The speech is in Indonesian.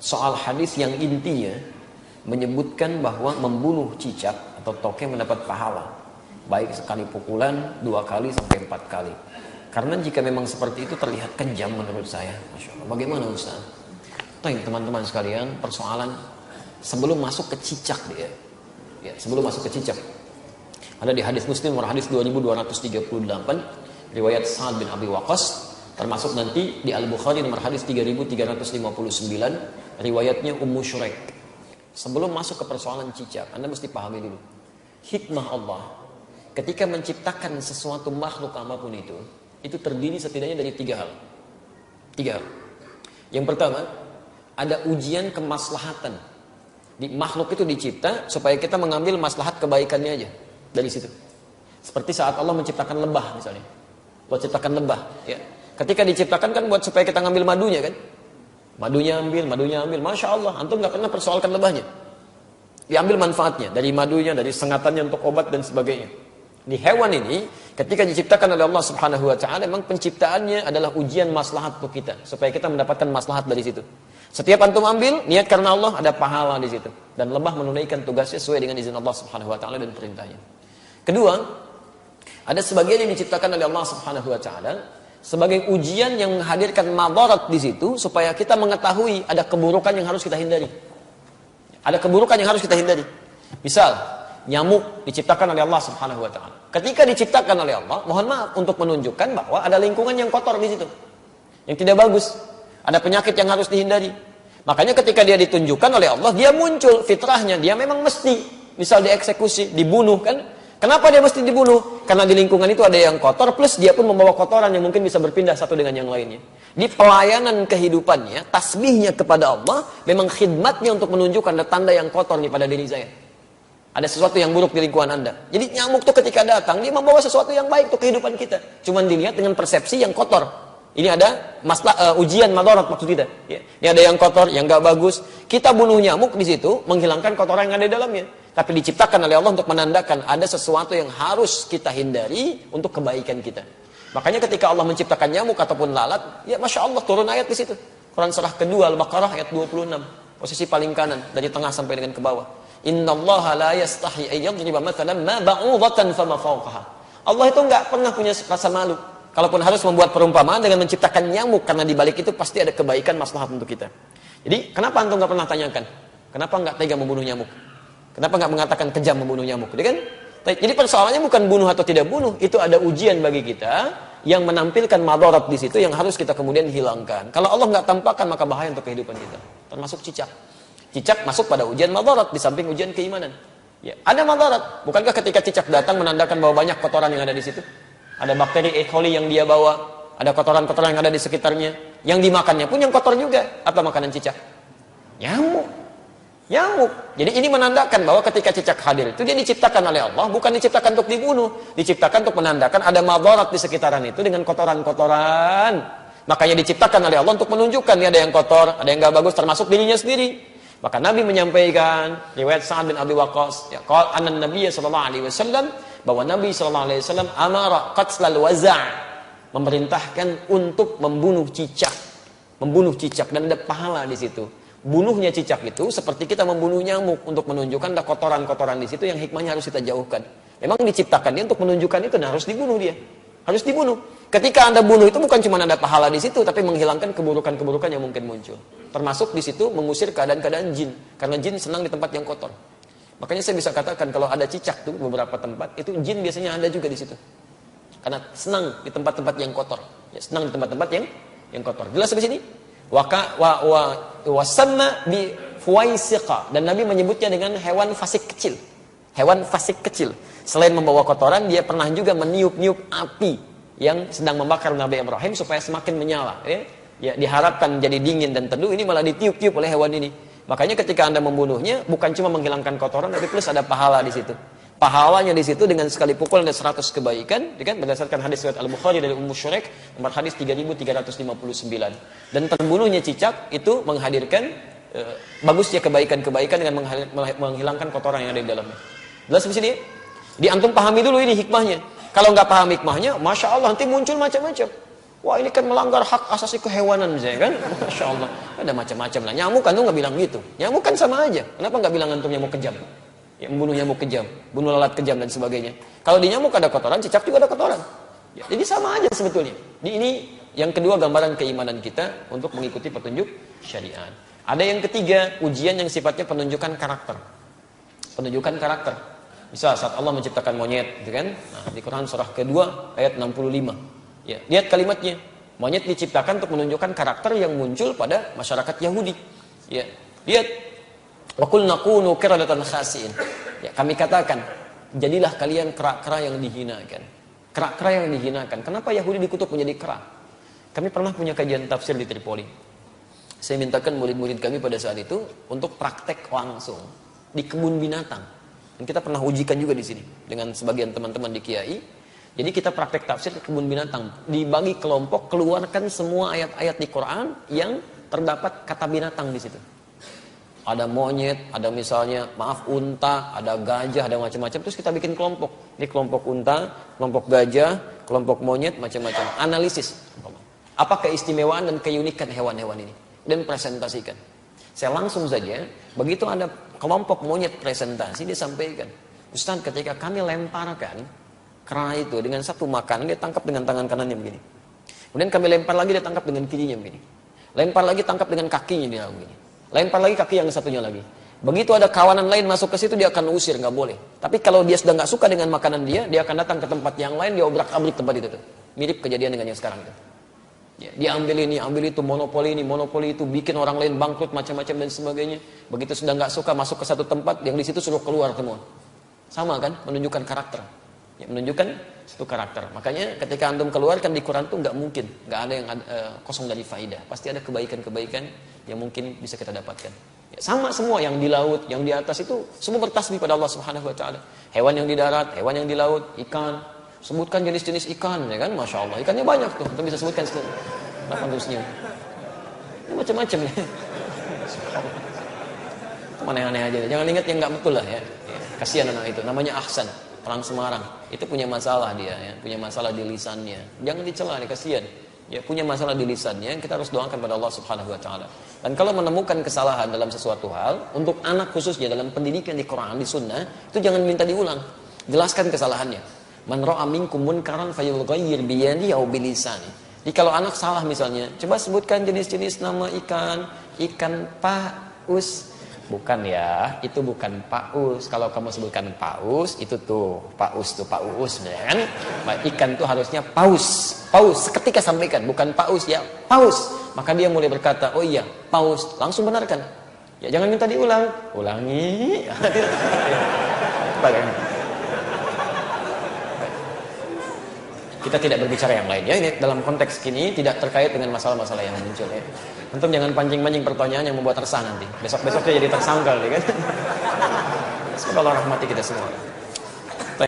soal hadis yang intinya menyebutkan bahwa membunuh cicak atau toke mendapat pahala, baik sekali pukulan, 2 kali sampai 4 kali. Karena jika memang seperti itu terlihat kejam menurut saya. Masya Allah. Bagaimana Ustaz? Teman-teman sekalian, persoalan sebelum masuk ke cicak dia. Ya, sebelum masuk ke cicak. Ada di hadis Muslim nomor hadis 2238 riwayat Sa'ad bin Abi Waqqas, termasuk nanti di Al-Bukhari nomor hadis 3359 riwayatnya Ummu Syuraik. Sebelum masuk ke persoalan cicak, Anda mesti pahami dulu hikmah Allah ketika menciptakan sesuatu makhluk apapun itu terdiri setidaknya dari 3 hal. 3 hal. Yang pertama, ada ujian kemaslahatan. Di makhluk itu dicipta supaya kita mengambil maslahat kebaikannya aja dari situ. Seperti saat Allah menciptakan lebah misalnya. Allah ciptakan lebah, ya. Ketika diciptakan kan buat supaya kita ngambil madunya kan. Madunya ambil. Masya Allah, antum nggak pernah persoalkan lebahnya. Diambil manfaatnya dari madunya, dari sengatannya untuk obat dan sebagainya. Di hewan ini, ketika diciptakan oleh Allah Subhanahu Wa Taala, memang penciptaannya adalah ujian maslahat untuk kita, supaya kita mendapatkan maslahat dari situ. Setiap antum ambil, niat karena Allah, ada pahala di situ. Dan lebah menunaikan tugasnya sesuai dengan izin Allah Subhanahu Wa Taala dan perintahnya. Kedua, ada sebagian yang diciptakan oleh Allah Subhanahu Wa Taala sebagai ujian yang menghadirkan madarat di situ, supaya kita mengetahui ada keburukan yang harus kita hindari. Ada keburukan yang harus kita hindari. Misal, nyamuk diciptakan oleh Allah Subhanahu Wa Taala. Ketika diciptakan oleh Allah, mohon maaf untuk menunjukkan bahwa ada lingkungan yang kotor di situ, yang tidak bagus. Ada penyakit yang harus dihindari. Makanya ketika dia ditunjukkan oleh Allah, dia muncul fitrahnya, dia memang mesti, misal dieksekusi, dibunuh kan? Kenapa dia mesti dibunuh? Karena di lingkungan itu ada yang kotor, plus dia pun membawa kotoran yang mungkin bisa berpindah satu dengan yang lainnya. Di pelayanan kehidupannya, tasbihnya kepada Allah, memang khidmatnya untuk menunjukkan ada tanda yang kotor nih pada diri saya. Ada sesuatu yang buruk di lingkungan Anda. Jadi nyamuk itu ketika datang, dia membawa sesuatu yang baik untuk kehidupan kita. Cuman dilihat dengan persepsi yang kotor. Ini ada ujian madarat maksud kita. Ya. Ini ada yang kotor, yang gak bagus. Kita bunuh nyamuk di situ, menghilangkan kotoran yang ada di dalamnya. Tapi diciptakan oleh Allah untuk menandakan ada sesuatu yang harus kita hindari untuk kebaikan kita. Makanya ketika Allah menciptakan nyamuk ataupun lalat, ya Masya Allah turun ayat di situ. Quran surah kedua Al-Baqarah ayat 26. Posisi paling kanan, dari tengah sampai dengan ke bawah. Innallaha la yastahi ayyadriba mathalan ma ba'udatan fama fawqaha. Allah itu enggak pernah punya rasa malu. Kalaupun harus membuat perumpamaan dengan menciptakan nyamuk, karena di balik itu pasti ada kebaikan maslahat untuk kita. Jadi, kenapa antum nggak pernah tanyakan? Kenapa nggak tega membunuh nyamuk? Kenapa nggak mengatakan kejam membunuh nyamuk? Jadi persoalannya bukan bunuh atau tidak bunuh, itu ada ujian bagi kita yang menampilkan madarat di situ yang harus kita kemudian hilangkan. Kalau Allah nggak tampakkan, maka bahaya untuk kehidupan kita. Termasuk cicak. Cicak masuk pada ujian madarat di samping ujian keimanan. Ya, ada madarat. Bukankah ketika cicak datang menandakan bahwa banyak kotoran yang ada di situ? Ada bakteri E. coli yang dia bawa, ada kotoran-kotoran yang ada di sekitarnya. Yang dimakannya pun yang kotor juga. Apa makanan cicak? Nyamuk. Jadi ini menandakan bahwa ketika cicak hadir itu dia diciptakan oleh Allah, bukan diciptakan untuk dibunuh, diciptakan untuk menandakan ada madarat di sekitaran itu dengan kotoran-kotoran. Makanya diciptakan oleh Allah untuk menunjukkan ini ada yang kotor, ada yang gak bagus, termasuk dirinya sendiri. Maka Nabi menyampaikan riwayat Sa'ad bin Abi Waqqas, ya, qala anna Nabiy sallallahu alaihi wasallam, bahwa Nabi SAW amara qatlal waza', memerintahkan untuk membunuh cicak, dan ada pahala di situ. Bunuhnya cicak itu seperti kita membunuh nyamuk, untuk menunjukkan ada kotoran-kotoran di situ yang hikmahnya harus kita jauhkan. Memang diciptakan dia untuk menunjukkan itu, dan harus dibunuh dia. Harus dibunuh. Ketika Anda bunuh itu bukan cuma ada pahala di situ, tapi menghilangkan keburukan-keburukan yang mungkin muncul. Termasuk di situ mengusir keadaan-keadaan jin, karena jin senang di tempat yang kotor. Makanya saya bisa katakan kalau ada cicak tuh beberapa tempat, itu jin biasanya ada juga di situ. Karena senang di tempat-tempat yang kotor. Ya, senang di tempat-tempat yang kotor. Jelas di sini? Wasanna bi fuwaisiqa, dan Nabi menyebutnya dengan hewan fasik kecil. Hewan fasik kecil. Selain membawa kotoran, dia pernah juga meniup-niup api yang sedang membakar Nabi Ibrahim supaya semakin menyala. Ya, diharapkan jadi dingin dan teduh, ini malah ditiup-tiup oleh hewan ini. Makanya ketika Anda membunuhnya, bukan cuma menghilangkan kotoran, tapi plus ada pahala di situ. Pahalanya di situ dengan sekali pukul ada 100 kebaikan, kan? Berdasarkan hadis riwayat Al-Bukhari dari Ummu Syuraik, nomor hadis 3359. Dan terbunuhnya cicak itu menghadirkan bagusnya kebaikan-kebaikan dengan menghilangkan kotoran yang ada di dalamnya. Jelas di sini? Di antum pahami dulu ini hikmahnya. Kalau nggak paham hikmahnya, Masya Allah nanti muncul macam-macam. Wah ini kan melanggar hak asasi kehewanan misalnya kan. Masya Allah. Ada macam-macam lah. Nyamuk kan tuh nggak bilang gitu. Nyamuk kan sama aja. Kenapa nggak bilang antum nyamuk kejam? Ya, membunuh nyamuk kejam, bunuh lalat kejam dan sebagainya. Kalau di nyamuk ada kotoran, cicak juga ada kotoran. Ya, jadi sama aja sebetulnya. Ini yang kedua gambaran keimanan kita untuk mengikuti petunjuk syariat. Ada yang ketiga, ujian yang sifatnya penunjukan karakter. Penunjukan karakter. Misal saat Allah menciptakan monyet, gitu kan? Nah, di Quran surah kedua ayat 65. Ya, lihat kalimatnya. Monyet diciptakan untuk menunjukkan karakter yang muncul pada masyarakat Yahudi. Ya, lihat. Wa qulna kunu qiradatan khasiin. Ya, kami katakan, jadilah kalian kera-kera yang dihinakan. Kera-kera yang dihinakan. Kenapa Yahudi dikutuk menjadi kera? Kami pernah punya kajian tafsir di Tripoli. Saya mintakan murid-murid kami pada saat itu untuk praktek langsung di kebun binatang. Dan kita pernah ujikan juga di sini dengan sebagian teman-teman di Kiai. Jadi kita praktek tafsir ke kebun binatang. Dibagi kelompok, keluarkan semua ayat-ayat di Quran yang terdapat kata binatang di situ. Ada monyet, ada misalnya, maaf, unta, ada gajah, ada macam-macam. Terus kita bikin kelompok. Ini kelompok unta, kelompok gajah, kelompok monyet, macam-macam. Analisis. Apa keistimewaan dan keunikan hewan-hewan ini? Dan presentasikan. Saya langsung saja, begitu ada kelompok monyet presentasi, dia sampaikan. Ustaz, ketika kami lemparkan kera itu dengan satu makanan, dia tangkap dengan tangan kanannya begini. Kemudian kami lempar lagi, dia tangkap dengan kirinya begini. Lempar lagi, tangkap dengan kakinya, dia begini. Lempar lagi kaki yang satunya lagi. Begitu ada kawanan lain masuk ke situ, dia akan usir, nggak boleh. Tapi kalau dia sudah nggak suka dengan makanan dia akan datang ke tempat yang lain, dia obrak-abrik tempat itu tuh. Mirip kejadian dengan yang sekarang itu. Ya, dia ambil ini, ambil itu, monopoli ini, monopoli itu, bikin orang lain bangkrut, macam-macam dan sebagainya. Begitu sudah nggak suka masuk ke satu tempat, yang di situ suruh keluar semua. Sama kan, menunjukkan karakter. Ya, menunjukkan satu karakter. Makanya ketika antum keluarkan di Quran tuh nggak mungkin, nggak ada yang kosong dari faidah. Pasti ada kebaikan-kebaikan yang mungkin bisa kita dapatkan. Ya, sama semua yang di laut, yang di atas itu semua bertasbih pada Allah Subhanahu Wa Taala. Hewan yang di darat, hewan yang di laut, ikan. Sebutkan jenis-jenis ikan, ya kan? Masya Allah, ikannya banyak tuh. Kita bisa sebutkan kenapa terusnya? Macam-macam ya. Aneh-aneh aja. Jangan ingat yang nggak betul lah ya. Kasihan anak itu. Namanya Ahsan. Orang Semarang itu punya masalah dia ya, punya masalah di lisannya. Jangan dicela, kasihan. Ya, punya masalah di lisannya, kita harus doakan pada Allah Subhanahu wa taala. Dan kalau menemukan kesalahan dalam sesuatu hal, untuk anak khususnya dalam pendidikan di Quran, di sunnah, itu jangan minta diulang. Jelaskan kesalahannya. Man ra'a minkum munkaran falyughayyir bi yadihi aw bi lisani. Jadi kalau anak salah misalnya, coba sebutkan jenis-jenis nama ikan, ikan paus. Bukan ya, itu bukan paus. Kalau kamu sebutkan paus, itu tuh paus tuh paus, kan? Ikan tuh harusnya paus. Paus, seketika sampaikan, bukan paus ya, paus. Maka dia mulai berkata, oh iya, paus. Langsung benarkan. Ya jangan minta diulang. Ulangi. Kita tidak berbicara yang lain ya. Ini dalam konteks ini tidak terkait dengan masalah-masalah yang muncul ya. Antum jangan pancing-pancing pertanyaan yang membuat resah nanti. Besok-besoknya jadi tersangkal ya kan. Semoga Allah rahmati kita semua.